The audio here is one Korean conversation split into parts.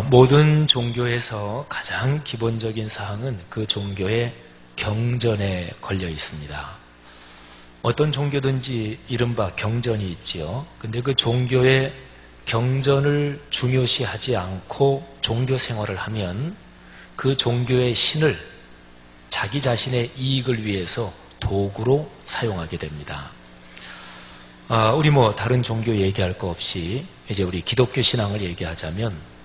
모든 종교에서 가장 기본적인 사항은 그 종교의 경전에 걸려 있습니다. 어떤 종교든지 이른바 경전이 있지요. 근데 그 종교의 경전을 중요시하지 않고 종교 생활을 하면 그 종교의 신을 자기 자신의 이익을 위해서 도구로 사용하게 됩니다. 우리 다른 종교 얘기할 거 없이 이제 우리 기독교 신앙을 얘기하자면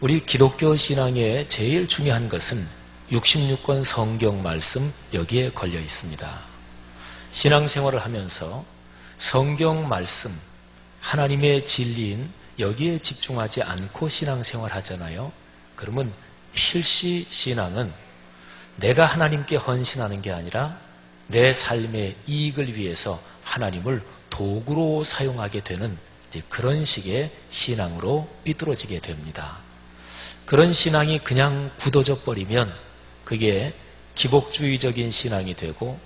우리 기독교 신앙에 제일 중요한 것은 66권 성경 말씀 여기에 걸려 있습니다. 신앙생활을 하면서 성경 말씀, 하나님의 진리인 여기에 집중하지 않고 신앙생활 하잖아요. 그러면 필시 신앙은 내가 하나님께 헌신하는 게 아니라 내 삶의 이익을 위해서 하나님을 도구로 사용하게 되는 그런 식의 신앙으로 삐뚤어지게 됩니다. 그런 신앙이 그냥 굳어져 버리면 그게 기복주의적인 신앙이 되고,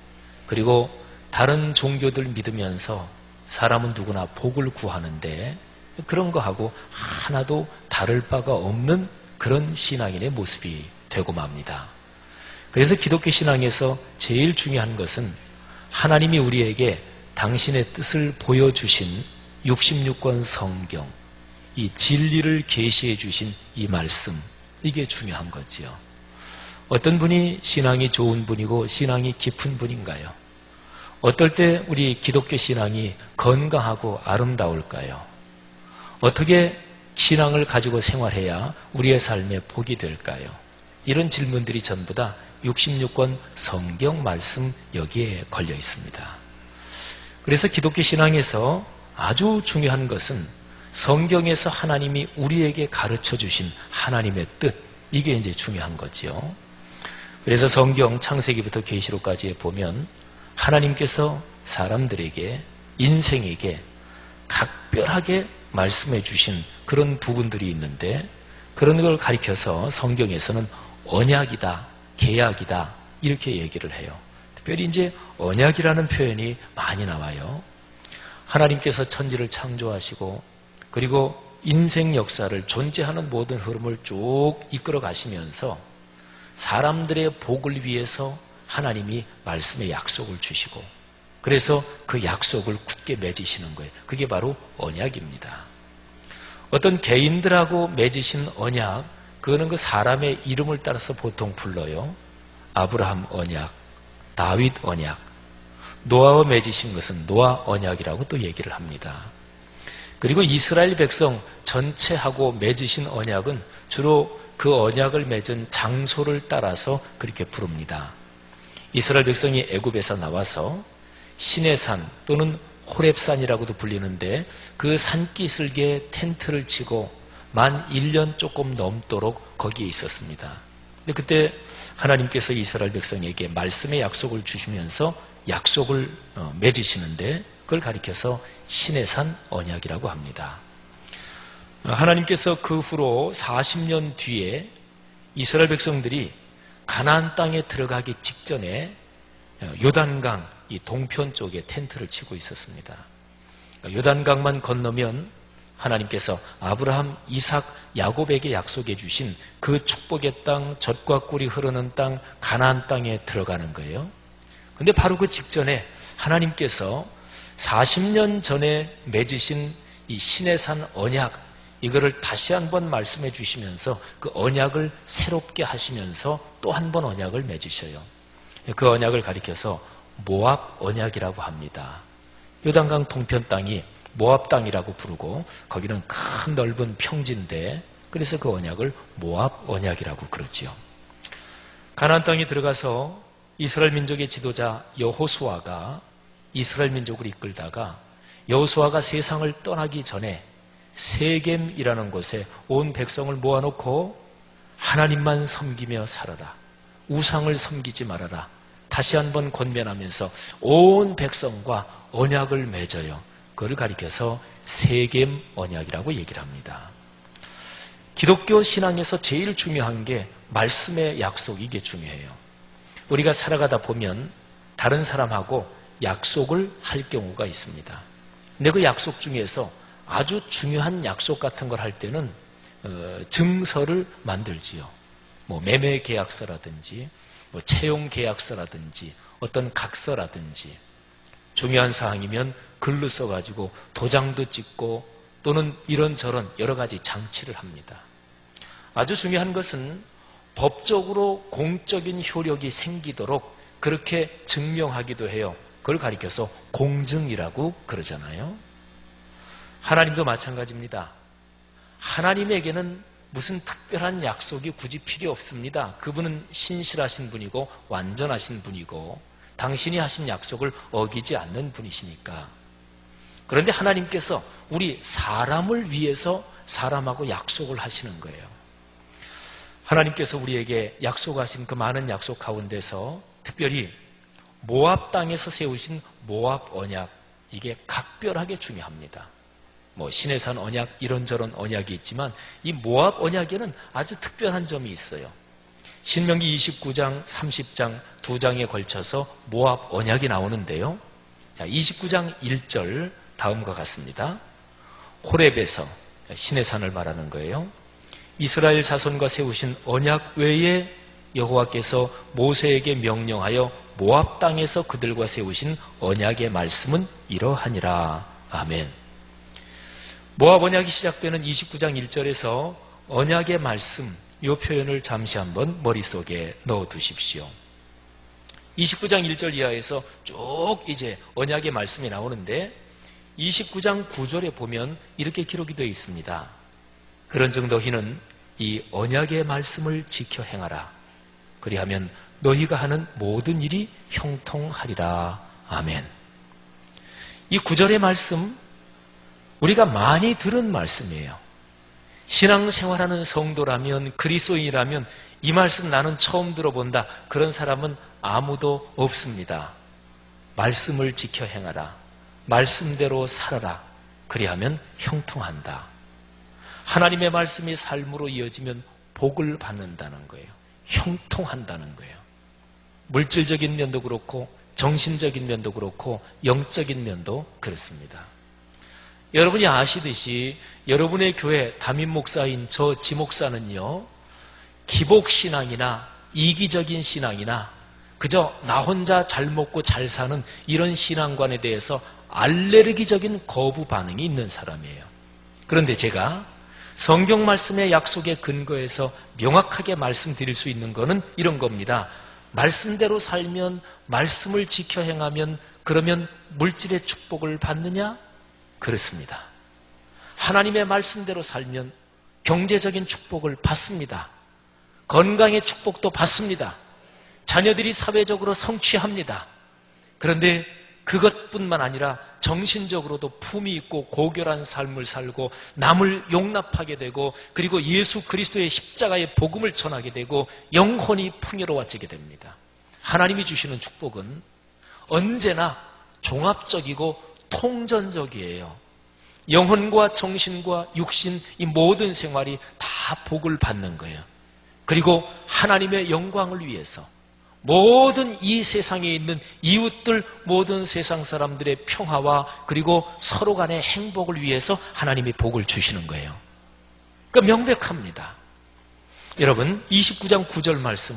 그리고 다른 종교들 믿으면서 사람은 누구나 복을 구하는데 그런 거하고 하나도 다를 바가 없는 그런 신앙인의 모습이 되고 맙니다. 그래서 기독교 신앙에서 제일 중요한 것은 하나님이 우리에게 당신의 뜻을 보여주신 66권 성경, 이 진리를 계시해 주신 이 말씀, 이게 중요한 거지요. 어떤 분이 신앙이 좋은 분이고 신앙이 깊은 분인가요? 어떨 때 우리 기독교 신앙이 건강하고 아름다울까요? 어떻게 신앙을 가지고 생활해야 우리의 삶에 복이 될까요? 이런 질문들이 전부 다 66권 성경 말씀 여기에 걸려 있습니다. 그래서 기독교 신앙에서 아주 중요한 것은 성경에서 하나님이 우리에게 가르쳐 주신 하나님의 뜻, 이게 이제 중요한 거지요. 그래서 성경 창세기부터 계시록까지 보면 하나님께서 사람들에게, 인생에게 각별하게 말씀해 주신 그런 부분들이 있는데, 그런 걸 가리켜서 성경에서는 언약이다, 계약이다, 이렇게 얘기를 해요. 특별히 이제 언약이라는 표현이 많이 나와요. 하나님께서 천지를 창조하시고 그리고 인생 역사를, 존재하는 모든 흐름을 쭉 이끌어 가시면서 사람들의 복을 위해서 하나님이 말씀의 약속을 주시고, 그래서 그 약속을 굳게 맺으시는 거예요. 그게 바로 언약입니다. 어떤 개인들하고 맺으신 언약, 그거는 그 사람의 이름을 따라서 보통 불러요. 아브라함 언약, 다윗 언약, 노아와 맺으신 것은 노아 언약이라고 또 얘기를 합니다. 그리고 이스라엘 백성 전체하고 맺으신 언약은 주로 그 언약을 맺은 장소를 따라서 그렇게 부릅니다. 이스라엘 백성이 애굽에서 나와서 시내산 또는 호렙산이라고도 불리는데 그 산기슭에 텐트를 치고 만 1년 조금 넘도록 거기에 있었습니다. 근데 그때 하나님께서 이스라엘 백성에게 말씀의 약속을 주시면서 약속을 맺으시는데 그걸 가리켜서 시내산 언약이라고 합니다. 하나님께서 그 후로 40년 뒤에 이스라엘 백성들이 가나안 땅에 들어가기 직전에 요단강 이 동편 쪽에 텐트를 치고 있었습니다. 요단강만 건너면 하나님께서 아브라함, 이삭, 야곱에게 약속해 주신 그 축복의 땅, 젖과 꿀이 흐르는 땅, 가나안 땅에 들어가는 거예요. 근데 바로 그 직전에 하나님께서 40년 전에 맺으신 이 시내산 언약, 이거를 다시 한번 말씀해 주시면서 그 언약을 새롭게 하시면서 또 한 번 언약을 맺으셔요. 그 언약을 가리켜서 모압 언약이라고 합니다. 요단강 동편 땅이 모압 땅이라고 부르고 거기는 큰 넓은 평지인데 그래서 그 언약을 모압 언약이라고 그러지요. 가나안 땅에 들어가서 이스라엘 민족의 지도자 여호수아가 이스라엘 민족을 이끌다가 여호수아가 세상을 떠나기 전에 세겜이라는 곳에 온 백성을 모아놓고 하나님만 섬기며 살아라. 우상을 섬기지 말아라. 다시 한번 권면하면서 온 백성과 언약을 맺어요. 그걸 가리켜서 세겜 언약이라고 얘기를 합니다. 기독교 신앙에서 제일 중요한 게 말씀의 약속, 이게 중요해요. 우리가 살아가다 보면 다른 사람하고 약속을 할 경우가 있습니다. 근데 그 약속 중에서 아주 중요한 약속 같은 걸 할 때는 증서를 만들지요. 뭐 매매 계약서라든지 뭐 채용 계약서라든지 어떤 각서라든지 중요한 사항이면 글로 써가지고 도장도 찍고 또는 이런저런 여러 가지 장치를 합니다. 아주 중요한 것은 법적으로 공적인 효력이 생기도록 그렇게 증명하기도 해요. 그걸 가리켜서 공증이라고 그러잖아요. 하나님도 마찬가지입니다. 하나님에게는 무슨 특별한 약속이 굳이 필요 없습니다. 그분은 신실하신 분이고 완전하신 분이고 당신이 하신 약속을 어기지 않는 분이시니까. 그런데 하나님께서 우리 사람을 위해서 사람하고 약속을 하시는 거예요. 하나님께서 우리에게 약속하신 그 많은 약속 가운데서 특별히 모압 땅에서 세우신 모압 언약, 이게 각별하게 중요합니다. 뭐 시내산 언약, 이런저런 언약이 있지만 이 모압 언약에는 아주 특별한 점이 있어요. 신명기 29장, 30장 두 장에 걸쳐서 모압 언약이 나오는데요. 자, 29장 1절 다음과 같습니다. 호렙에서, 시내산을 말하는 거예요. 이스라엘 자손과 세우신 언약 외에 여호와께서 모세에게 명령하여 모압 땅에서 그들과 세우신 언약의 말씀은 이러하니라. 아멘. 모압 언약이 시작되는 29장 1절에서 언약의 말씀, 이 표현을 잠시 한번 머릿속에 넣어두십시오. 29장 1절 이하에서 쭉 이제 언약의 말씀이 나오는데 29장 9절에 보면 이렇게 기록이 되어 있습니다. 그런즉 너희는 이 언약의 말씀을 지켜 행하라. 그리하면 너희가 하는 모든 일이 형통하리라. 아멘. 이 9절의 말씀, 우리가 많이 들은 말씀이에요. 신앙생활하는 성도라면, 그리스도인이라면 이 말씀 나는 처음 들어본다, 그런 사람은 아무도 없습니다. 말씀을 지켜 행하라. 말씀대로 살아라. 그리하면 형통한다. 하나님의 말씀이 삶으로 이어지면 복을 받는다는 거예요. 형통한다는 거예요. 물질적인 면도 그렇고 정신적인 면도 그렇고 영적인 면도 그렇습니다. 여러분이 아시듯이 여러분의 교회 담임 목사인 저 지목사는요, 기복신앙이나 이기적인 신앙이나 그저 나 혼자 잘 먹고 잘 사는 이런 신앙관에 대해서 알레르기적인 거부 반응이 있는 사람이에요. 그런데 제가 성경 말씀의 약속에 근거해서 명확하게 말씀드릴 수 있는 것은 이런 겁니다. 말씀대로 살면, 말씀을 지켜 행하면, 그러면 물질의 축복을 받느냐? 그렇습니다. 하나님의 말씀대로 살면 경제적인 축복을 받습니다. 건강의 축복도 받습니다. 자녀들이 사회적으로 성취합니다. 그런데 그것뿐만 아니라 정신적으로도 품위 있고 고결한 삶을 살고 남을 용납하게 되고 그리고 예수 그리스도의 십자가의 복음을 전하게 되고 영혼이 풍요로워지게 됩니다. 하나님이 주시는 축복은 언제나 종합적이고 통전적이에요. 영혼과 정신과 육신, 이 모든 생활이 다 복을 받는 거예요. 그리고 하나님의 영광을 위해서 모든 이 세상에 있는 이웃들, 모든 세상 사람들의 평화와 그리고 서로 간의 행복을 위해서 하나님이 복을 주시는 거예요. 그러니까 명백합니다. 여러분, 29장 9절 말씀,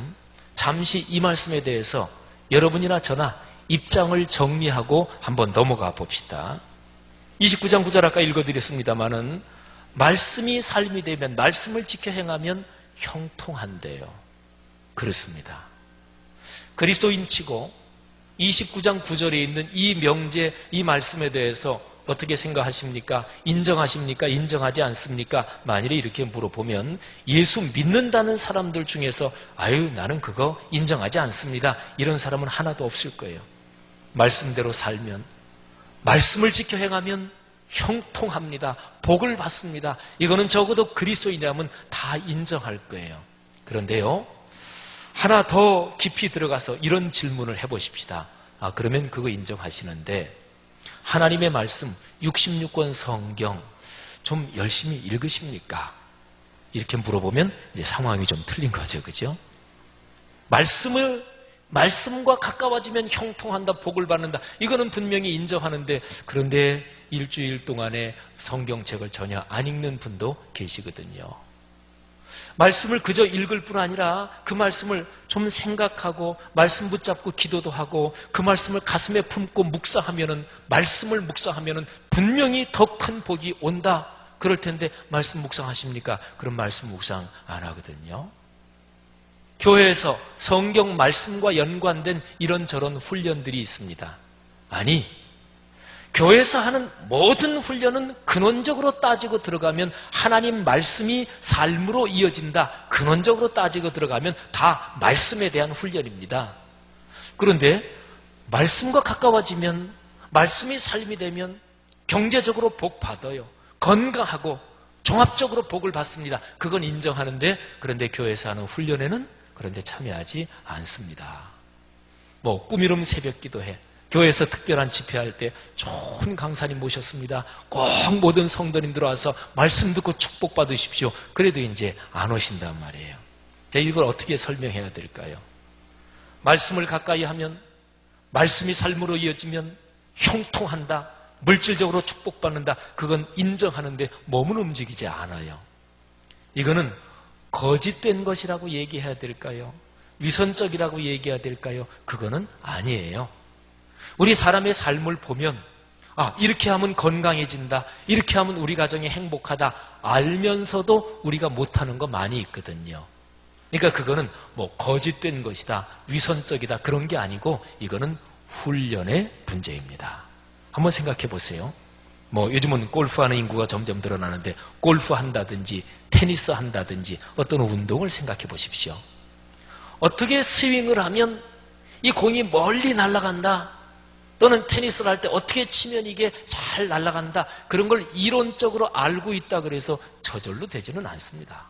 잠시 이 말씀에 대해서 여러분이나 저나 입장을 정리하고 한번 넘어가 봅시다. 29장 9절 아까 읽어드렸습니다마는 말씀이 삶이 되면, 말씀을 지켜 행하면 형통한대요. 그렇습니다. 그리스도인치고 29장 9절에 있는 이 명제, 이 말씀에 대해서 어떻게 생각하십니까? 인정하십니까? 인정하지 않습니까? 만일에 이렇게 물어보면 예수 믿는다는 사람들 중에서 아유, 나는 그거 인정하지 않습니다, 이런 사람은 하나도 없을 거예요. 말씀대로 살면, 말씀을 지켜 행하면 형통합니다. 복을 받습니다. 이거는 적어도 그리스도인이라면 다 인정할 거예요. 그런데요, 하나 더 깊이 들어가서 이런 질문을 해보십시다. 그러면 그거 인정하시는데 하나님의 말씀 66권 성경 좀 열심히 읽으십니까? 이렇게 물어보면 이제 상황이 좀 틀린 거죠. 그죠? 말씀과 가까워지면 형통한다, 복을 받는다, 이거는 분명히 인정하는데, 그런데 일주일 동안에 성경책을 전혀 안 읽는 분도 계시거든요. 말씀을 그저 읽을 뿐 아니라 그 말씀을 좀 생각하고 말씀 붙잡고 기도도 하고 그 말씀을 가슴에 품고 말씀을 묵상하면은 분명히 더 큰 복이 온다. 그럴 텐데 말씀 묵상하십니까? 그런 말씀 묵상 안 하거든요. 교회에서 성경 말씀과 연관된 이런저런 훈련들이 있습니다. 아니, 교회에서 하는 모든 훈련은 근원적으로 따지고 들어가면 하나님 말씀이 삶으로 이어진다. 근원적으로 따지고 들어가면 다 말씀에 대한 훈련입니다. 그런데 말씀과 가까워지면, 말씀이 삶이 되면 경제적으로 복 받아요. 건강하고 종합적으로 복을 받습니다. 그건 인정하는데, 그런데 교회에서 하는 훈련에는 그런데 참여하지 않습니다. 꾸미름 새벽 기도회, 교회에서 특별한 집회할 때 좋은 강사님 모셨습니다. 꼭 모든 성도님들 와서 말씀 듣고 축복받으십시오. 그래도 이제 안 오신단 말이에요. 이걸 어떻게 설명해야 될까요? 말씀을 가까이 하면, 말씀이 삶으로 이어지면 형통한다, 물질적으로 축복받는다. 그건 인정하는데 몸은 움직이지 않아요. 이거는 거짓된 것이라고 얘기해야 될까요? 위선적이라고 얘기해야 될까요? 그거는 아니에요. 우리 사람의 삶을 보면 이렇게 하면 건강해진다, 이렇게 하면 우리 가정이 행복하다 알면서도 우리가 못하는 거 많이 있거든요. 그러니까 그거는 거짓된 것이다, 위선적이다 그런 게 아니고 이거는 훈련의 문제입니다. 한번 생각해 보세요. 요즘은 골프하는 인구가 점점 늘어나는데 골프 한다든지 테니스 한다든지 어떤 운동을 생각해 보십시오. 어떻게 스윙을 하면 이 공이 멀리 날아간다, 또는 테니스를 할 때 어떻게 치면 이게 잘 날아간다, 그런 걸 이론적으로 알고 있다 그래서 저절로 되지는 않습니다.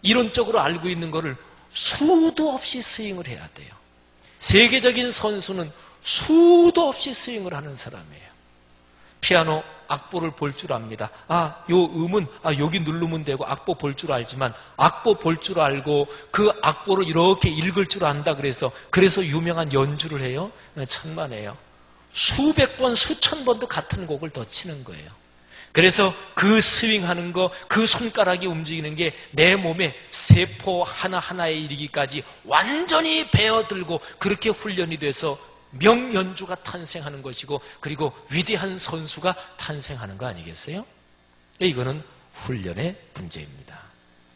이론적으로 알고 있는 거를 수도 없이 스윙을 해야 돼요. 세계적인 선수는 수도 없이 스윙을 하는 사람이에요. 피아노 악보를 볼 줄 압니다. 요 음은 여기 누르면 되고 악보 볼 줄 알지만 악보 볼 줄 알고 그 악보를 이렇게 읽을 줄 안다 그래서 유명한 연주를 해요? 천만에요. 수백 번, 수천 번도 같은 곡을 더 치는 거예요. 그래서 그 스윙하는 거, 그 손가락이 움직이는 게 내 몸에 세포 하나하나에 이르기까지 완전히 배어들고 그렇게 훈련이 돼서 명연주가 탄생하는 것이고, 그리고 위대한 선수가 탄생하는 거 아니겠어요? 이거는 훈련의 문제입니다.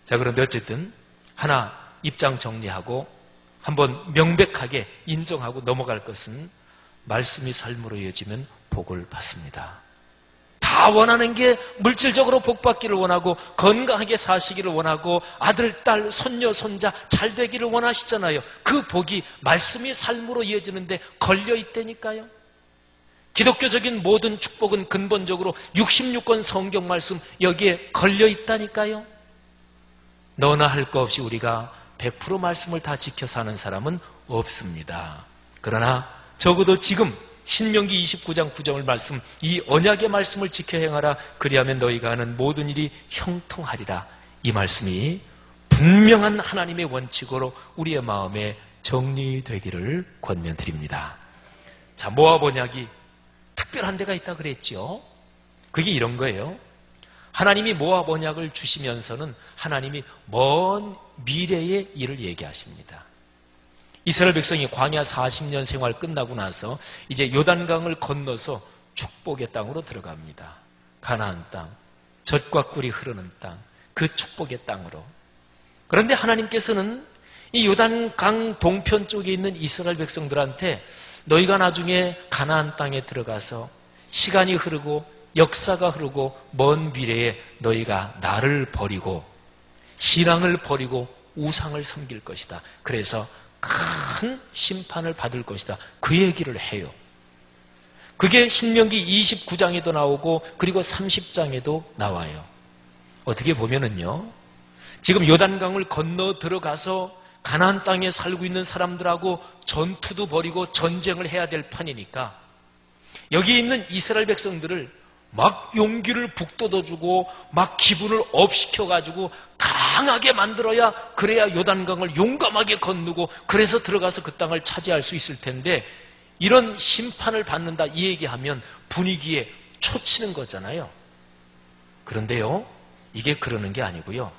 자, 그런데 어쨌든 하나 입장 정리하고 한번 명백하게 인정하고 넘어갈 것은, 말씀이 삶으로 이어지면 복을 받습니다. 다 원하는 게 물질적으로 복 받기를 원하고 건강하게 사시기를 원하고 아들, 딸, 손녀, 손자 잘 되기를 원하시잖아요. 그 복이 말씀이 삶으로 이어지는데 걸려 있다니까요. 기독교적인 모든 축복은 근본적으로 66권 성경 말씀 여기에 걸려 있다니까요. 너나 할 거 없이 우리가 100% 말씀을 다 지켜 사는 사람은 없습니다. 그러나 적어도 지금 신명기 29장 9절의 말씀, 이 언약의 말씀을 지켜 행하라. 그리하면 너희가 하는 모든 일이 형통하리라. 이 말씀이 분명한 하나님의 원칙으로 우리의 마음에 정리되기를 권면드립니다. 자, 모압 언약이 특별한 데가 있다 그랬죠. 그게 이런 거예요. 하나님이 모압 언약을 주시면서는 하나님이 먼 미래의 일을 얘기하십니다. 이스라엘 백성이 광야 40년 생활 끝나고 나서 이제 요단강을 건너서 축복의 땅으로 들어갑니다. 가나안 땅, 젖과 꿀이 흐르는 땅, 그 축복의 땅으로. 그런데 하나님께서는 이 요단강 동편 쪽에 있는 이스라엘 백성들한테 너희가 나중에 가나안 땅에 들어가서 시간이 흐르고 역사가 흐르고 먼 미래에 너희가 나를 버리고 신앙을 버리고 우상을 섬길 것이다. 그래서 큰 심판을 받을 것이다. 그 얘기를 해요. 그게 신명기 29장에도 나오고 그리고 30장에도 나와요. 어떻게 보면은요, 지금 요단강을 건너 들어가서 가나안 땅에 살고 있는 사람들하고 전투도 벌이고 전쟁을 해야 될 판이니까 여기 있는 이스라엘 백성들을 막 용기를 북돋워주고 막 기분을 업시켜가지고 강하게 만들어야, 그래야 요단강을 용감하게 건너고 그래서 들어가서 그 땅을 차지할 수 있을 텐데, 이런 심판을 받는다 이 얘기하면 분위기에 초치는 거잖아요. 그런데요, 이게 그러는 게 아니고요,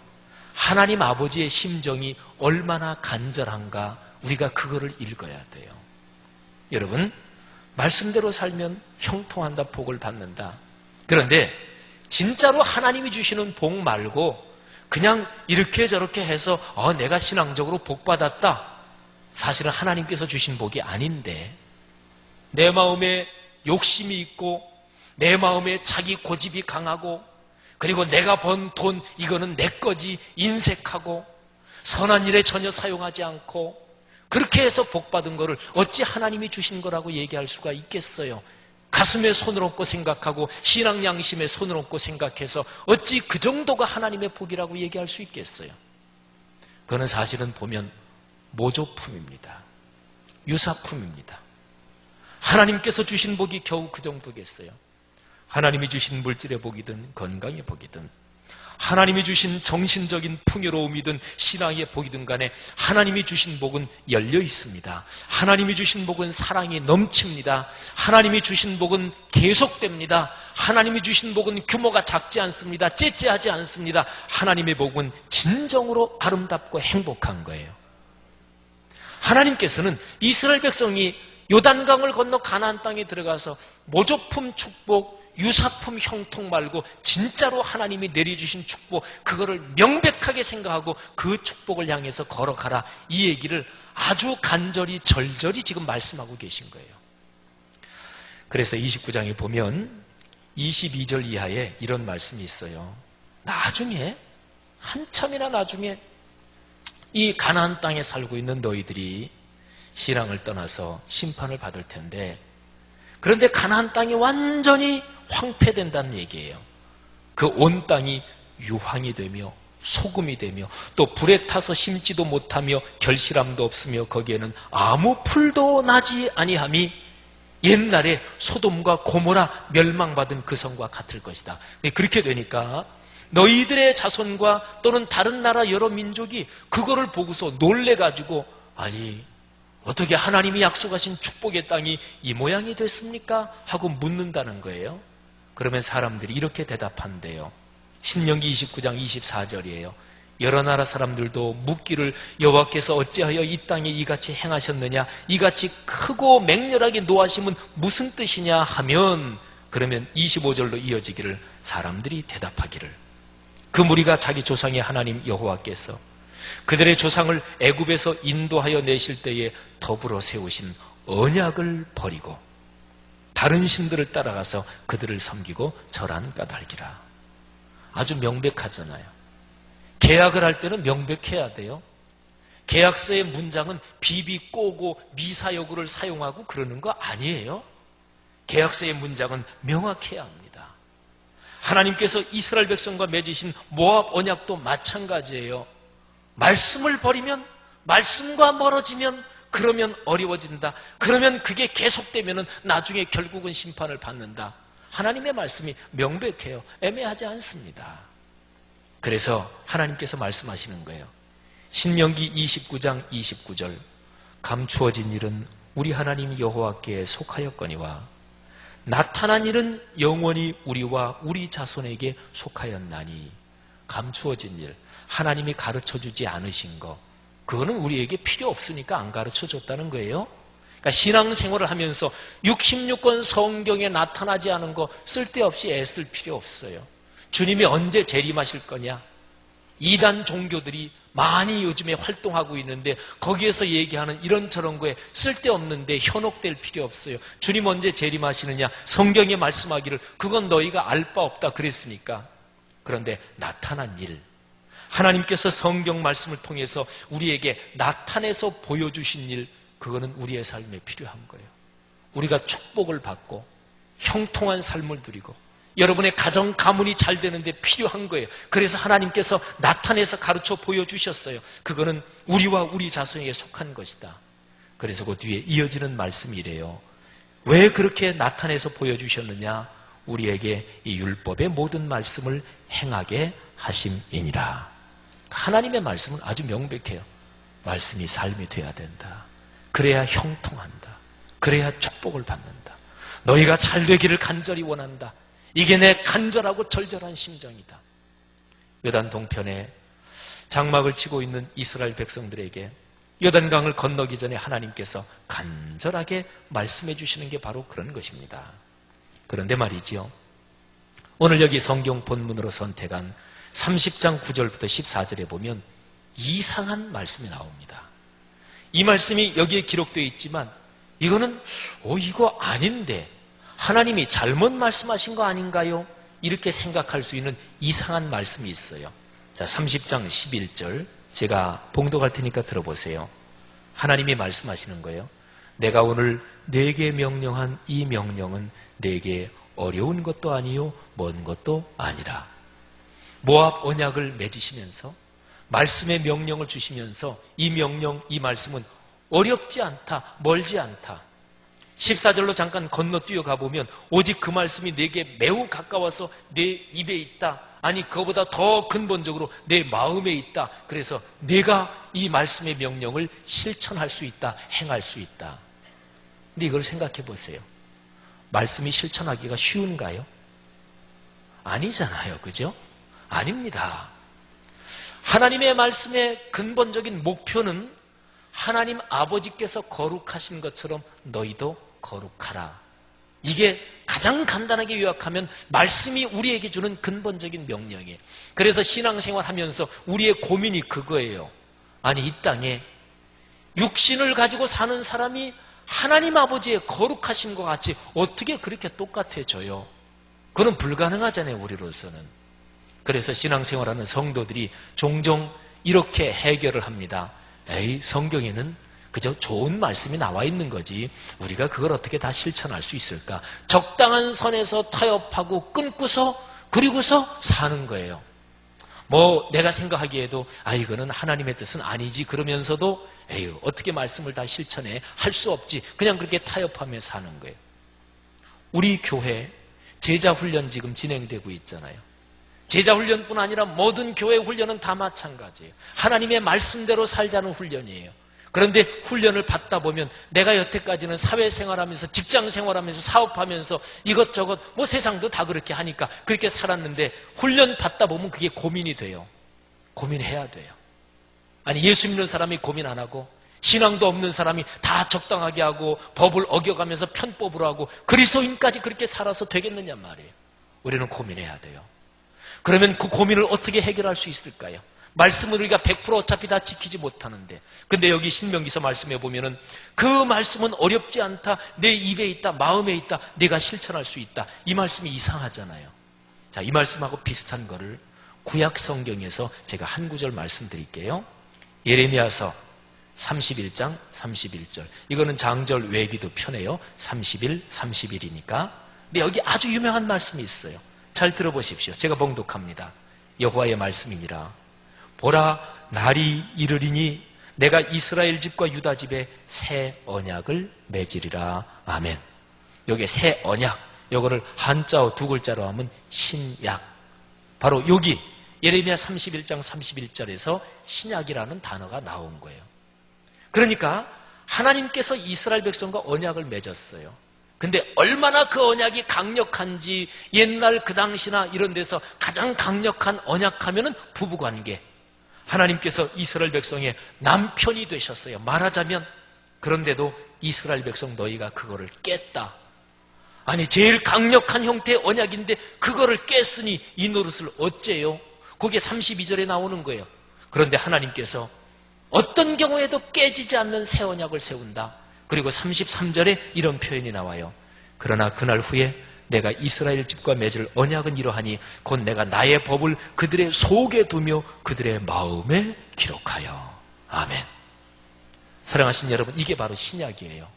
하나님 아버지의 심정이 얼마나 간절한가 우리가 그거를 읽어야 돼요. 여러분, 말씀대로 살면 형통한다, 복을 받는다. 그런데 진짜로 하나님이 주시는 복 말고 그냥 이렇게 저렇게 해서 내가 신앙적으로 복 받았다. 사실은 하나님께서 주신 복이 아닌데 내 마음에 욕심이 있고 내 마음에 자기 고집이 강하고 그리고 내가 번 돈 이거는 내 거지 인색하고 선한 일에 전혀 사용하지 않고 그렇게 해서 복 받은 거를 어찌 하나님이 주신 거라고 얘기할 수가 있겠어요? 가슴에 손을 얹고 생각하고 신앙 양심에 손을 얹고 생각해서 어찌 그 정도가 하나님의 복이라고 얘기할 수 있겠어요? 그거는 사실은 보면 모조품입니다. 유사품입니다. 하나님께서 주신 복이 겨우 그 정도겠어요? 하나님이 주신 물질의 복이든 건강의 복이든 하나님이 주신 정신적인 풍요로움이든 신앙의 복이든 간에 하나님이 주신 복은 열려 있습니다. 하나님이 주신 복은 사랑이 넘칩니다. 하나님이 주신 복은 계속됩니다. 하나님이 주신 복은 규모가 작지 않습니다. 째째하지 않습니다. 하나님의 복은 진정으로 아름답고 행복한 거예요. 하나님께서는 이스라엘 백성이 요단강을 건너 가나안 땅에 들어가서 모조품 축복, 유사품 형통 말고 진짜로 하나님이 내려주신 축복, 그거를 명백하게 생각하고 그 축복을 향해서 걸어가라, 이 얘기를 아주 간절히 절절히 지금 말씀하고 계신 거예요. 그래서 29장에 보면 22절 이하에 이런 말씀이 있어요. 나중에, 한참이나 나중에 이 가나안 땅에 살고 있는 너희들이 신앙을 떠나서 심판을 받을 텐데, 그런데 가나안 땅이 완전히 황폐된다는 얘기예요. 그 온 땅이 유황이 되며 소금이 되며 또 불에 타서 심지도 못하며 결실함도 없으며 거기에는 아무 풀도 나지 아니함이 옛날에 소돔과 고모라 멸망받은 그 성과 같을 것이다. 그렇게 되니까 너희들의 자손과 또는 다른 나라 여러 민족이 그거를 보고서 놀래가지고, 아니 어떻게 하나님이 약속하신 축복의 땅이 이 모양이 됐습니까? 하고 묻는다는 거예요. 그러면 사람들이 이렇게 대답한대요. 신명기 29장 24절이에요. 여러 나라 사람들도 묻기를 여호와께서 어찌하여 이 땅에 이같이 행하셨느냐, 이같이 크고 맹렬하게 노하심은 무슨 뜻이냐 하면, 그러면 25절로 이어지기를, 사람들이 대답하기를, 그 무리가 자기 조상의 하나님 여호와께서 그들의 조상을 애굽에서 인도하여 내실 때에 더불어 세우신 언약을 버리고 다른 신들을 따라가서 그들을 섬기고 절한 까닭이라. 아주 명백하잖아요. 계약을 할 때는 명백해야 돼요. 계약서의 문장은 비비 꼬고 미사여구를 사용하고 그러는 거 아니에요. 계약서의 문장은 명확해야 합니다. 하나님께서 이스라엘 백성과 맺으신 모압 언약도 마찬가지예요. 말씀을 버리면, 말씀과 멀어지면 그러면 어려워진다. 그러면 그게 계속되면 나중에 결국은 심판을 받는다. 하나님의 말씀이 명백해요. 애매하지 않습니다. 그래서 하나님께서 말씀하시는 거예요. 신명기 29장 29절, 감추어진 일은 우리 하나님 여호와께 속하였거니와 나타난 일은 영원히 우리와 우리 자손에게 속하였나니. 감추어진 일, 하나님이 가르쳐주지 않으신 거, 그거는 우리에게 필요 없으니까 안 가르쳐줬다는 거예요. 그러니까 신앙생활을 하면서 66권 성경에 나타나지 않은 거 쓸데없이 애쓸 필요 없어요. 주님이 언제 재림하실 거냐? 이단 종교들이 많이 요즘에 활동하고 있는데 거기에서 얘기하는 이런저런 거에 쓸데없는데 현혹될 필요 없어요. 주님 언제 재림하시느냐? 성경에 말씀하기를 그건 너희가 알 바 없다 그랬으니까. 그런데 나타난 일, 하나님께서 성경 말씀을 통해서 우리에게 나타내서 보여주신 일, 그거는 우리의 삶에 필요한 거예요. 우리가 축복을 받고 형통한 삶을 누리고 여러분의 가정 가문이 잘 되는데 필요한 거예요. 그래서 하나님께서 나타내서 가르쳐 보여주셨어요. 그거는 우리와 우리 자손에게 속한 것이다. 그래서 그 뒤에 이어지는 말씀이 이래요. 왜 그렇게 나타내서 보여주셨느냐? 우리에게 이 율법의 모든 말씀을 행하게 하심이니라. 하나님의 말씀은 아주 명백해요. 말씀이 삶이 돼야 된다. 그래야 형통한다. 그래야 축복을 받는다. 너희가 잘 되기를 간절히 원한다. 이게 내 간절하고 절절한 심정이다. 요단 동편에 장막을 치고 있는 이스라엘 백성들에게 요단강을 건너기 전에 하나님께서 간절하게 말씀해 주시는 게 바로 그런 것입니다. 그런데 말이지요, 오늘 여기 성경 본문으로 선택한 30장 9절부터 14절에 보면 이상한 말씀이 나옵니다. 이 말씀이 여기에 기록되어 있지만 이거는 이거 아닌데 하나님이 잘못 말씀하신 거 아닌가요? 이렇게 생각할 수 있는 이상한 말씀이 있어요. 자, 30장 11절 제가 봉독할 테니까 들어보세요. 하나님이 말씀하시는 거예요. 내가 오늘 네게 명령한 이 명령은 네게 어려운 것도 아니요 먼 것도 아니라. 모압 언약을 맺으시면서 말씀의 명령을 주시면서 이 명령, 이 말씀은 어렵지 않다, 멀지 않다. 14절로 잠깐 건너뛰어 가보면 오직 그 말씀이 내게 매우 가까워서 내 입에 있다. 아니 그거보다 더 근본적으로 내 마음에 있다. 그래서 내가 이 말씀의 명령을 실천할 수 있다, 행할 수 있다. 근데 이걸 생각해 보세요. 말씀이 실천하기가 쉬운가요? 아니잖아요. 그죠? 아닙니다. 하나님의 말씀의 근본적인 목표는 하나님 아버지께서 거룩하신 것처럼 너희도 거룩하라. 이게 가장 간단하게 요약하면 말씀이 우리에게 주는 근본적인 명령이에요. 그래서 신앙생활 하면서 우리의 고민이 그거예요. 아니 이 땅에 육신을 가지고 사는 사람이 하나님 아버지의 거룩하신 것 같이 어떻게 그렇게 똑같아져요? 그건 불가능하잖아요, 우리로서는. 그래서 신앙생활하는 성도들이 종종 이렇게 해결을 합니다. 에이, 성경에는 그저 좋은 말씀이 나와 있는 거지 우리가 그걸 어떻게 다 실천할 수 있을까? 적당한 선에서 타협하고 끊고서 그리고서 사는 거예요. 뭐 내가 생각하기에도 이거는 하나님의 뜻은 아니지 그러면서도 에휴 어떻게 말씀을 다 실천해? 할 수 없지. 그냥 그렇게 타협하며 사는 거예요. 우리 교회 제자훈련 지금 진행되고 있잖아요. 제자훈련뿐 아니라 모든 교회 훈련은 다 마찬가지예요. 하나님의 말씀대로 살자는 훈련이에요. 그런데 훈련을 받다 보면 내가 여태까지는 사회생활하면서 직장생활하면서 사업하면서 이것저것 뭐 세상도 다 그렇게 하니까 그렇게 살았는데 훈련 받다 보면 그게 고민이 돼요. 고민해야 돼요. 아니 예수 믿는 사람이 고민 안 하고 신앙도 없는 사람이 다 적당하게 하고 법을 어겨가면서 편법으로 하고 그리스도인까지 그렇게 살아서 되겠느냐 말이에요. 우리는 고민해야 돼요. 그러면 그 고민을 어떻게 해결할 수 있을까요? 말씀을 우리가 100% 어차피 다 지키지 못하는데 근데 여기 신명기서 말씀해 보면은 그 말씀은 어렵지 않다. 내 입에 있다. 마음에 있다. 내가 실천할 수 있다. 이 말씀이 이상하잖아요. 자, 이 말씀하고 비슷한 거를 구약 성경에서 제가 한 구절 말씀드릴게요. 예레미야서 31장 31절. 이거는 장절 외기도 편해요. 30일, 30일이니까. 근데 여기 아주 유명한 말씀이 있어요. 잘 들어보십시오. 제가 봉독합니다. 여호와의 말씀이니라. 보라, 날이 이르리니 내가 이스라엘 집과 유다 집에 새 언약을 맺으리라. 아멘. 여기 새 언약, 이거를 한자어 두 글자로 하면 신약. 바로 여기 예레미야 31장 31절에서 신약이라는 단어가 나온 거예요. 그러니까 하나님께서 이스라엘 백성과 언약을 맺었어요. 근데 얼마나 그 언약이 강력한지 옛날 그 당시나 이런 데서 가장 강력한 언약하면은 부부관계. 하나님께서 이스라엘 백성의 남편이 되셨어요. 말하자면. 그런데도 이스라엘 백성 너희가 그거를 깼다. 아니 제일 강력한 형태의 언약인데 그거를 깼으니 이 노릇을 어째요? 그게 32절에 나오는 거예요. 그런데 하나님께서 어떤 경우에도 깨지지 않는 새 언약을 세운다. 그리고 33절에 이런 표현이 나와요. 그러나 그날 후에 내가 이스라엘 집과 맺을 언약은 이러하니 곧 내가 나의 법을 그들의 속에 두며 그들의 마음에 기록하여. 아멘. 사랑하신 여러분, 이게 바로 신약이에요.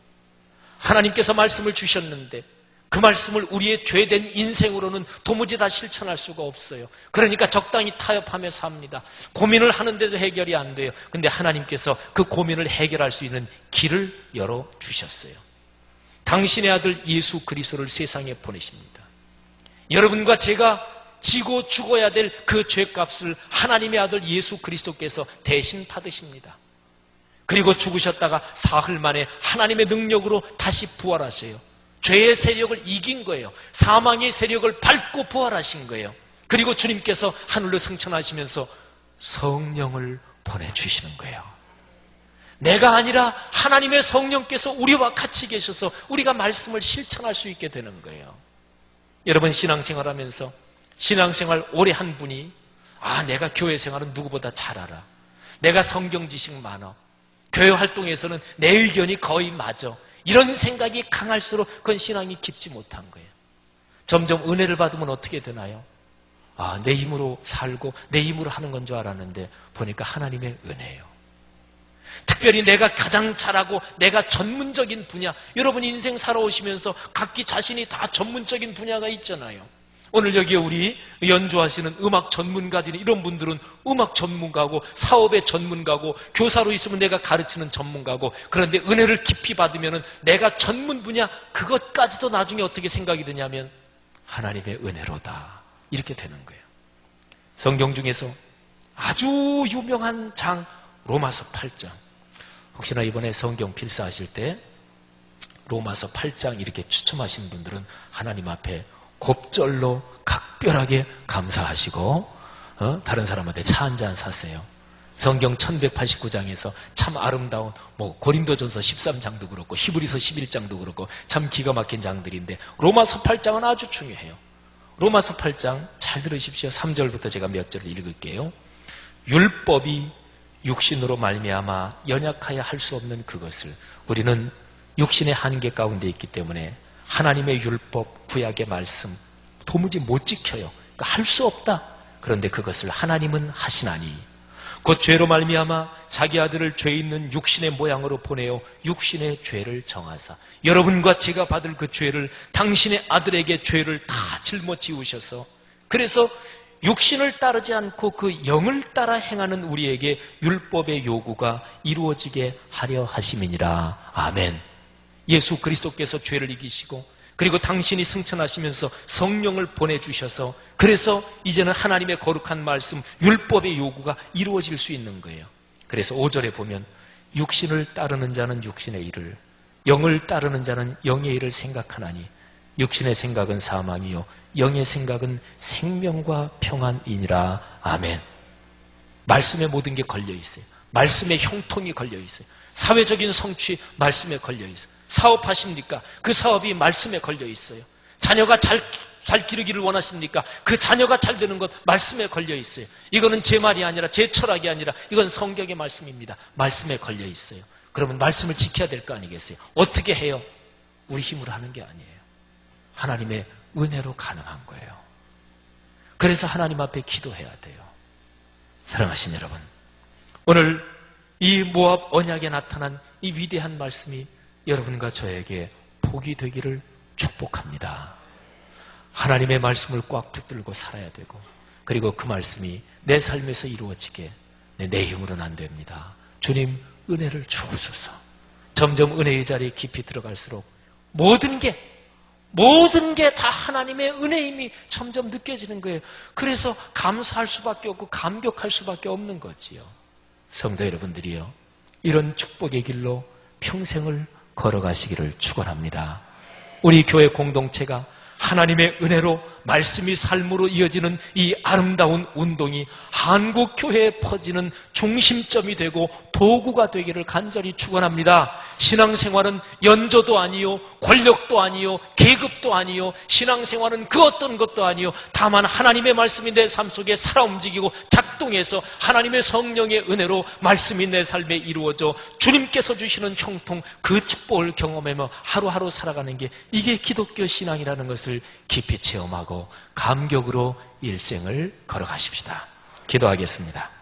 하나님께서 말씀을 주셨는데 그 말씀을 우리의 죄된 인생으로는 도무지 다 실천할 수가 없어요. 그러니까 적당히 타협하며 삽니다. 고민을 하는데도 해결이 안 돼요. 근데 하나님께서 그 고민을 해결할 수 있는 길을 열어주셨어요. 당신의 아들 예수 그리스도를 세상에 보내십니다. 여러분과 제가 지고 죽어야 될 그 죄값을 하나님의 아들 예수 그리스도께서 대신 받으십니다. 그리고 죽으셨다가 사흘 만에 하나님의 능력으로 다시 부활하세요. 죄의 세력을 이긴 거예요. 사망의 세력을 밟고 부활하신 거예요. 그리고 주님께서 하늘로 승천하시면서 성령을 보내주시는 거예요. 내가 아니라 하나님의 성령께서 우리와 같이 계셔서 우리가 말씀을 실천할 수 있게 되는 거예요. 여러분, 신앙생활하면서 신앙생활 오래 한 분이 내가 교회 생활은 누구보다 잘 알아. 내가 성경 지식 많아. 교회 활동에서는 내 의견이 거의 맞아. 이런 생각이 강할수록 그건 신앙이 깊지 못한 거예요. 점점 은혜를 받으면 어떻게 되나요? 내 힘으로 살고 내 힘으로 하는 건 줄 알았는데 보니까 하나님의 은혜예요. 특별히 내가 가장 잘하고 내가 전문적인 분야, 여러분 인생 살아오시면서 각기 자신이 다 전문적인 분야가 있잖아요. 오늘 여기에 우리 연주하시는 음악 전문가들이, 이런 분들은 음악 전문가고 사업의 전문가고 교사로 있으면 내가 가르치는 전문가고, 그런데 은혜를 깊이 받으면 내가 전문 분야 그것까지도 나중에 어떻게 생각이 드냐면 하나님의 은혜로다, 이렇게 되는 거예요. 성경 중에서 아주 유명한 장 로마서 8장, 혹시나 이번에 성경 필사하실 때 로마서 8장 이렇게 추첨하신 분들은 하나님 앞에 곱절로 각별하게 감사하시고 다른 사람한테 차 한 잔 사세요. 성경 1189장에서 참 아름다운 고린도전서 13장도 그렇고 히브리서 11장도 그렇고 참 기가 막힌 장들인데 로마서 8장은 아주 중요해요. 로마서 8장 잘 들으십시오. 3절부터 제가 몇 절을 읽을게요. 율법이 육신으로 말미암아 연약하여 할 수 없는 그것을, 우리는 육신의 한계 가운데 있기 때문에 하나님의 율법, 구약의 말씀 도무지 못 지켜요. 그러니까 할 수 없다. 그런데 그것을 하나님은 하시나니 곧 죄로 말미암아 자기 아들을 죄 있는 육신의 모양으로 보내어 육신의 죄를 정하사, 여러분과 제가 받을 그 죄를 당신의 아들에게 죄를 다 짊어지우셔서, 그래서 육신을 따르지 않고 그 영을 따라 행하는 우리에게 율법의 요구가 이루어지게 하려 하심이니라. 아멘. 예수 그리스도께서 죄를 이기시고 그리고 당신이 승천하시면서 성령을 보내주셔서, 그래서 이제는 하나님의 거룩한 말씀, 율법의 요구가 이루어질 수 있는 거예요. 그래서 5절에 보면 육신을 따르는 자는 육신의 일을, 영을 따르는 자는 영의 일을 생각하나니 육신의 생각은 사망이요 영의 생각은 생명과 평안이니라. 아멘. 말씀에 모든 게 걸려 있어요. 말씀에 형통이 걸려 있어요. 사회적인 성취 말씀에 걸려 있어요. 사업하십니까? 그 사업이 말씀에 걸려 있어요. 자녀가 잘 기르기를 원하십니까? 그 자녀가 잘 되는 것 말씀에 걸려 있어요. 이거는 제 말이 아니라 제 철학이 아니라 이건 성경의 말씀입니다. 말씀에 걸려 있어요. 그러면 말씀을 지켜야 될 거 아니겠어요? 어떻게 해요? 우리 힘으로 하는 게 아니에요. 하나님의 은혜로 가능한 거예요. 그래서 하나님 앞에 기도해야 돼요. 사랑하신 여러분, 오늘 이 모압 언약에 나타난 이 위대한 말씀이 여러분과 저에게 복이 되기를 축복합니다. 하나님의 말씀을 꽉 붙들고 살아야 되고, 그리고 그 말씀이 내 삶에서 이루어지게 내 힘으로는 안 됩니다. 주님 은혜를 주옵소서. 점점 은혜의 자리에 깊이 들어갈수록 모든 게 다 하나님의 은혜임이 점점 느껴지는 거예요. 그래서 감사할 수밖에 없고 감격할 수밖에 없는 거지요. 성도 여러분들이요, 이런 축복의 길로 평생을 걸어가시기를 축원합니다. 우리 교회 공동체가 하나님의 은혜로 말씀이 삶으로 이어지는 이 아름다운 운동이 한국 교회에 퍼지는 중심점이 되고 도구가 되기를 간절히 축원합니다. 신앙생활은 연조도 아니요, 권력도 아니요, 계급도 아니요, 신앙생활은 그 어떤 것도 아니요, 다만 하나님의 말씀이 내 삶 속에 살아 움직이고 작동해서 하나님의 성령의 은혜로 말씀이 내 삶에 이루어져 주님께서 주시는 형통, 그 축복을 경험하며 하루하루 살아가는 게, 이게 기독교 신앙이라는 것을 깊이 체험하고 감격으로 일생을 걸어가십시다. 기도하겠습니다.